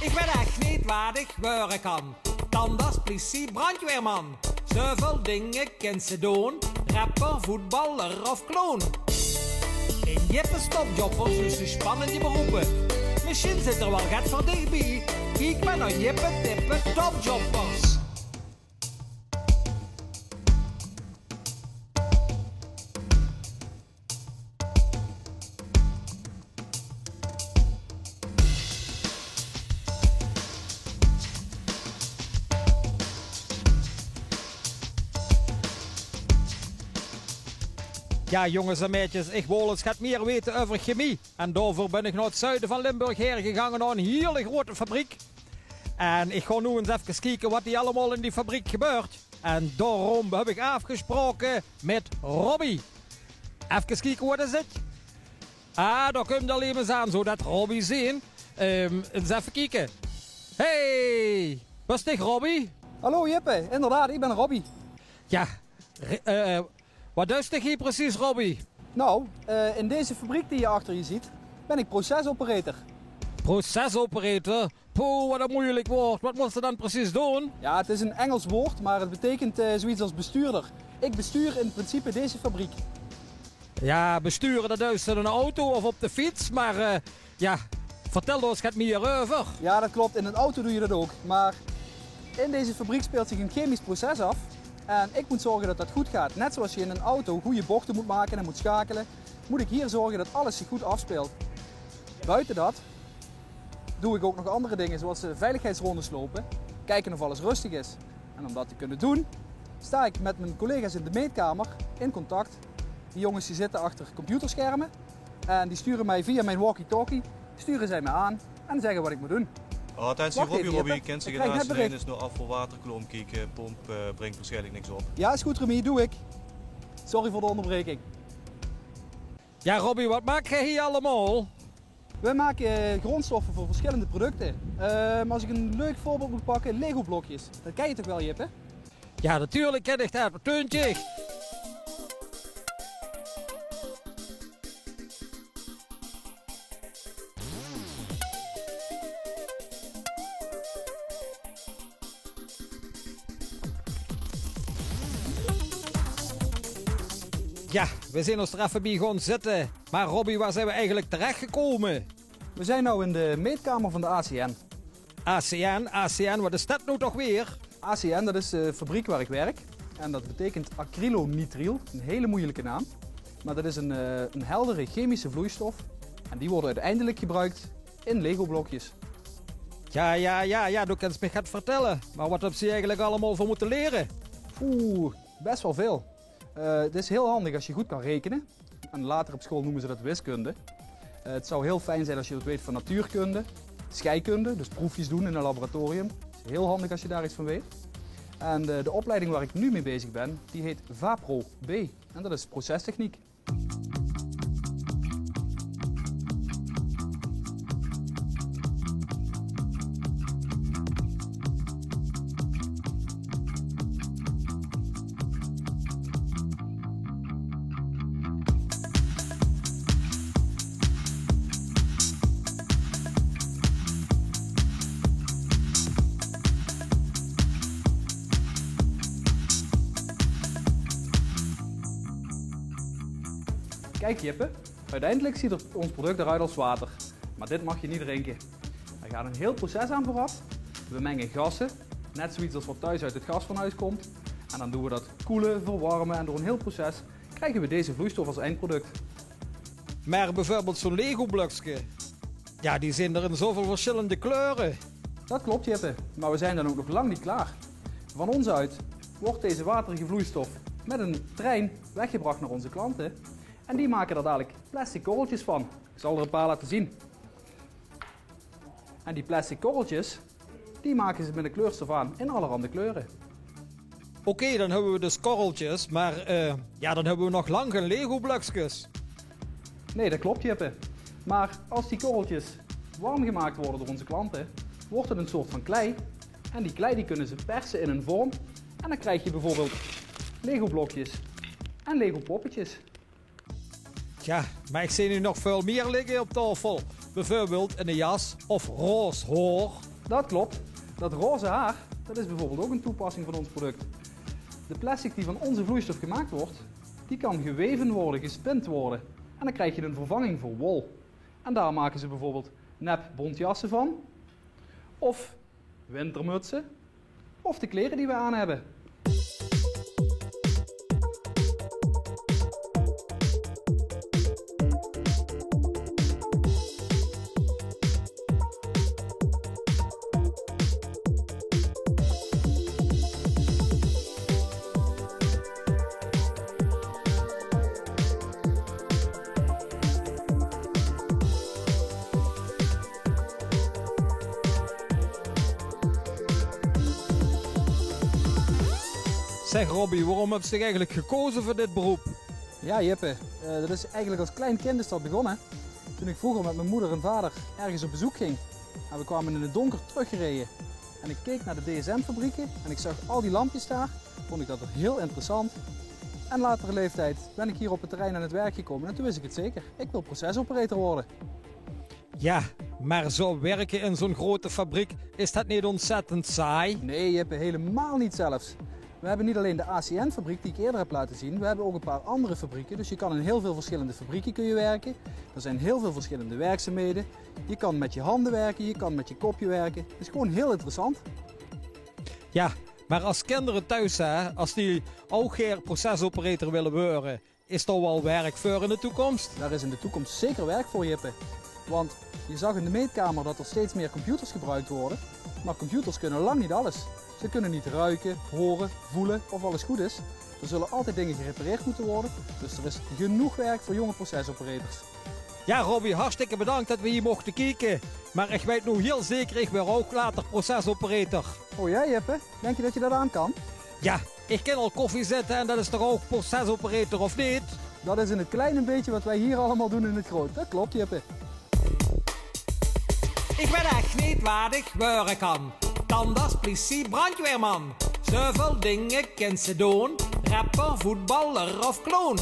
Ik ben echt niet waar ik worden kan. Tandarts, politie, brandweerman. Zoveel dingen kent ze doen. Rapper, voetballer of kloon. In Jippe's topjobbers, dus de spannende beroepen. Misschien zit er wel gat voor dichtbij. Kijk maar naar Jippe Tippe topjobbers. Ja, jongens en meisjes, ik wil eens gaat meer weten over chemie. En daarvoor ben ik naar het zuiden van Limburg hergegaan naar een hele grote fabriek. En ik ga nu eens even kijken wat er allemaal in die fabriek gebeurt. En daarom heb ik afgesproken met Robbie. Even kijken wat is het? Ah, daar komt alleen eens aan, zodat Robbie zien. Eens even kijken. Hey, was dit Robbie? Hallo Jippe, inderdaad, ik ben Robbie. Ja, wat is dit hier precies, Robbie? Nou, in deze fabriek die je achter je ziet, ben ik procesoperator. Procesoperator? Poeh, wat een moeilijk woord. Wat moet ze dan precies doen? Ja, het is een Engels woord, maar het betekent zoiets als bestuurder. Ik bestuur in principe deze fabriek. Ja, besturen dat is in een auto of op de fiets, maar ja, vertel ons het meer over. Ja, dat klopt, in een auto doe je dat ook. Maar in deze fabriek speelt zich een chemisch proces af. En ik moet zorgen dat dat goed gaat. Net zoals je in een auto goede bochten moet maken en moet schakelen, moet ik hier zorgen dat alles zich goed afspeelt. Buiten dat doe ik ook nog andere dingen, zoals veiligheidsrondes lopen, kijken of alles rustig is. En om dat te kunnen doen, sta ik met mijn collega's in de meetkamer in contact. Die jongens die zitten achter computerschermen en die sturen mij via mijn walkie-talkie, sturen zij me aan en zeggen wat ik moet doen. Attentie Robbie, kent zich krijg naast net de bericht. is nog afval waterkolom kijken, pomp brengt waarschijnlijk niks op. Ja, is goed Remy, doe ik. Sorry voor de onderbreking. Ja, Robbie, wat maak jij hier allemaal? We maken grondstoffen voor verschillende producten. Als ik een leuk voorbeeld moet pakken, Lego blokjes. Dat ken je toch wel, Jippe? Ja, natuurlijk ken ik dat. Tuintje. Ja, we zijn ons er even bij gaan zitten. Maar Robbie, waar zijn we eigenlijk terechtgekomen? We zijn nu in de meetkamer van de ACN. ACN, wat is dat nou toch weer? ACN, dat is de fabriek waar ik werk. En dat betekent acrylonitriel, een hele moeilijke naam. Maar dat is een heldere chemische vloeistof. En die wordt uiteindelijk gebruikt in Lego blokjes. Ja, du kunt me gaan vertellen. Maar wat heb je eigenlijk allemaal voor moeten leren? Best wel veel. Het is heel handig als je goed kan rekenen. En later op school noemen ze dat wiskunde. Het zou heel fijn zijn als je dat weet van natuurkunde, scheikunde, dus proefjes doen in een laboratorium. Het is heel handig als je daar iets van weet. En de opleiding waar ik nu mee bezig ben, die heet VAPRO B. En dat is procestechniek. Kijk Jippe, uiteindelijk ziet ons product eruit als water. Maar dit mag je niet drinken. Er gaat een heel proces aan vooraf. We mengen gassen, net zoiets als wat thuis uit het gasfornuis komt. En dan doen we dat koelen, verwarmen en door een heel proces krijgen we deze vloeistof als eindproduct. Maar bijvoorbeeld zo'n Lego-blokje. Ja, die zijn er in zoveel verschillende kleuren. Dat klopt Jippe, maar we zijn dan ook nog lang niet klaar. Van ons uit wordt deze waterige vloeistof met een trein weggebracht naar onze klanten. En die maken er dadelijk plastic korreltjes van. Ik zal er een paar laten zien. En die plastic korreltjes, die maken ze met een kleurstof aan in allerhande kleuren. Oké, dan hebben we dus korreltjes, maar ja, dan hebben we nog lang geen Lego-blokjes. Nee, dat klopt Jippe. Maar als die korreltjes warm gemaakt worden door onze klanten, wordt het een soort van klei. En die klei die kunnen ze persen in een vorm. En dan krijg je bijvoorbeeld Lego-blokjes en Lego-poppetjes. Ja, maar ik zie nu nog veel meer liggen op tafel. Bijvoorbeeld in een jas of roze haar. Dat klopt. Dat roze haar, dat is bijvoorbeeld ook een toepassing van ons product. De plastic die van onze vloeistof gemaakt wordt, die kan geweven worden, gespind worden. En dan krijg je een vervanging voor wol. En daar maken ze bijvoorbeeld nep bontjassen van, of wintermutsen, of de kleren die we aan hebben. Zeg Robbie, waarom heb je eigenlijk gekozen voor dit beroep? Ja Jippe, dat is eigenlijk als klein kind is dat begonnen. Toen ik vroeger met mijn moeder en vader ergens op bezoek ging. En we kwamen in het donker teruggereden. En ik keek naar de DSM-fabrieken en ik zag al die lampjes daar. Vond ik dat heel interessant. En latere leeftijd ben ik hier op het terrein aan het werk gekomen en toen wist ik het zeker. Ik wil procesoperator worden. Ja, maar zo werken in zo'n grote fabriek, is dat niet ontzettend saai? Nee Jippe, helemaal niet zelfs. We hebben niet alleen de ACN-fabriek die ik eerder heb laten zien, we hebben ook een paar andere fabrieken. Dus je kan in heel veel verschillende fabrieken kun je werken. Er zijn heel veel verschillende werkzaamheden. Je kan met je handen werken, je kan met je kopje werken. Het is gewoon heel interessant. Ja, maar als kinderen thuis, hè, als die ook geen procesoperator willen worden, is er wel werk voor in de toekomst? Daar is in de toekomst zeker werk voor, Jippe. Want je zag in de meetkamer dat er steeds meer computers gebruikt worden. Maar computers kunnen lang niet alles. Ze kunnen niet ruiken, horen, voelen of alles goed is. Er zullen altijd dingen gerepareerd moeten worden. Dus er is genoeg werk voor jonge procesoperators. Ja Robbie, hartstikke bedankt dat we hier mochten kijken. Maar ik weet nu heel zeker, ik ben ook later procesoperator. Oh ja, Jippe? Denk je dat je dat aan kan? Ja, ik kan al koffie zetten en dat is toch ook procesoperator of niet? Dat is in het kleine beetje wat wij hier allemaal doen in het groot. Dat klopt, Jippe. Ik ben echt niet wat ik worden kan. Tandarts, politie, brandweerman. Zoveel dingen kent ze doen. Rapper, voetballer of kloon.